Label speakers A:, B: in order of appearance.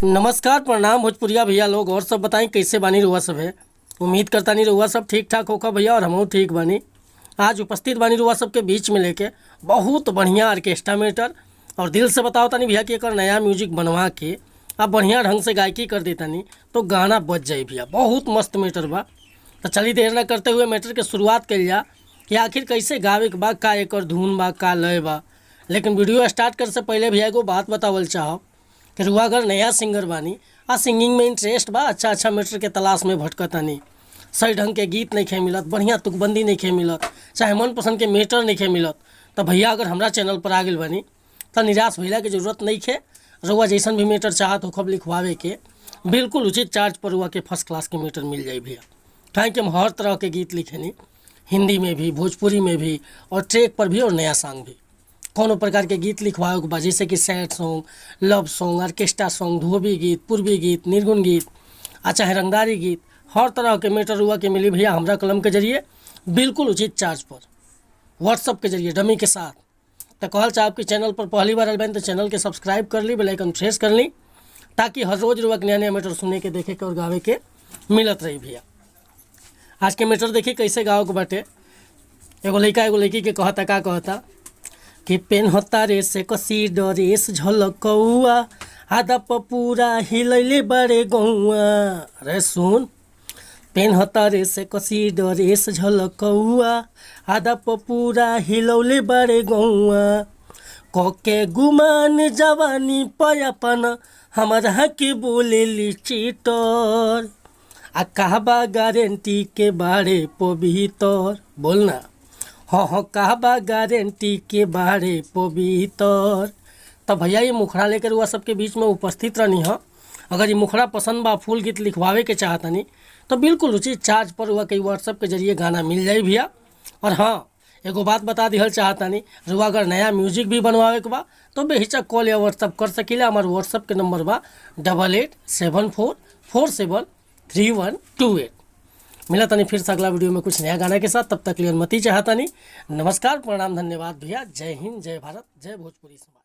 A: नमस्कार प्रणाम भोजपुरिया भैया लोग। और सब बताएं कैसे बानी रउआ सब है। उम्मीद करता नहीं रउआ सब ठीक ठाक होगा भैया, और हमहू ठीक बानी। आज उपस्थित बानी रउआ सब के बीच में लेके बहुत बढ़िया ऑर्केस्ट्रा मैटर, और दिल से बताओ तानी भैया कि एक नया म्यूजिक बनवा के अब बढ़िया ढंग से गायकी कर देता नहीं तो गाना बच जाए भैया। बहुत मस्त मैटर बा। तो चलिए देर न करते हुए मैटर के शुरुआत कर लिया कि आखिर कैसे गावे के बा, का एक धुन बा, का लय बा। लेकिन वीडियो स्टार्ट कर से पहले भैया को बात बतावल चाहब कि रुआ अगर नया सिंगर बानी आ सिंगिंग में इंटरेस्ट बा, अच्छा मैटर के तलाश में भटकतानी, सही ढंग के गीत नहीं खे मिलत, बढ़िया तुकबंदी नहीं खे मिलत, चाहे मनपसंद के मैटर नहीं खे मिलत, तो भैया अगर हमरा चैनल पर आ गए बानी तो निराश भैया के जरूरत नहीं खे। रुआ जैसन भी मैटर चाहत हो खब लिखवावे के बिल्कुल उचित चार्ज पर रुआ के फर्स्ट क्लास के मैटर मिल जाए भैया। काहे कि हम हर तरह के गीत लिखेनी, हिंदी में भी, भोजपुरी में भी, और ट्रैक पर भी, और नया सॉन्ग भी। कोनो प्रकार के गीत लिखवाओ के बा, जैसे कि sad song, love song, orchestra song, धोबी गीत, पूर्वी गीत, निर्गुण गीत, चाहे रंगदारी गीत, हर तरह के मैटर हुआ के मिली भैया हमरा कलम के जरिए बिल्कुल उचित चार्ज पर, व्हाट्सअप के जरिए डमी के साथ। तो कहल चाहे आपके चैनल पर पहली बार आए तो चैनल के सब्सक्राइब कर ली, बेल आइकन प्रेस कर ली, ताकि हर रोज रुआ नया नया मैटर सुने के, देखे के और गावे के मिलत रही भैया। आज के मैटर देखिए कैसे गाओ के बाटे। एगो लड़का एगो लड़की के कहता, का कहता कि पेन होता रे से कसी डरेस झलकौआ, आधा पूरा हिलैले बड़े गौआ। अरे सुन, पेन होता रे से कसी डरेस झलकौआ, आधा पूरा हिलौले बड़े गौआ। कके गुमान जवानी पयापन हमारा के बोले चीटर, आ कहबा गारंटी के बारे पवित्र। बोलना हाँ कहबा गारंटी के बारे पवित्र। तब भैया ये मुखड़ा लेकर हुआ सबके बीच में उपस्थित रहनी है। अगर ये मुखड़ा पसंद बा, फुल गीत लिखवावे के चाहतनी तो बिल्कुल उचित चार्ज पर हुआ कई व्हाट्सअप के जरिए गाना मिल जाए भैया। और हाँ, एगो बात बता दिहल चाहतनी, रुआ अगर नया म्यूजिक भी बनवावे के बा तो बेहिचक कॉल या व्हाट्सअप कर सकीला। हमारे व्हाट्सअप के नंबर बा 8874473128। मिला तनी फिर से अगला वीडियो में कुछ नया गाना के साथ। तब तक लिए अनुमति चाहता नहीं। नमस्कार प्रणाम धन्यवाद भैया। जय हिंद, जय भारत, जय भोजपुरी समाज।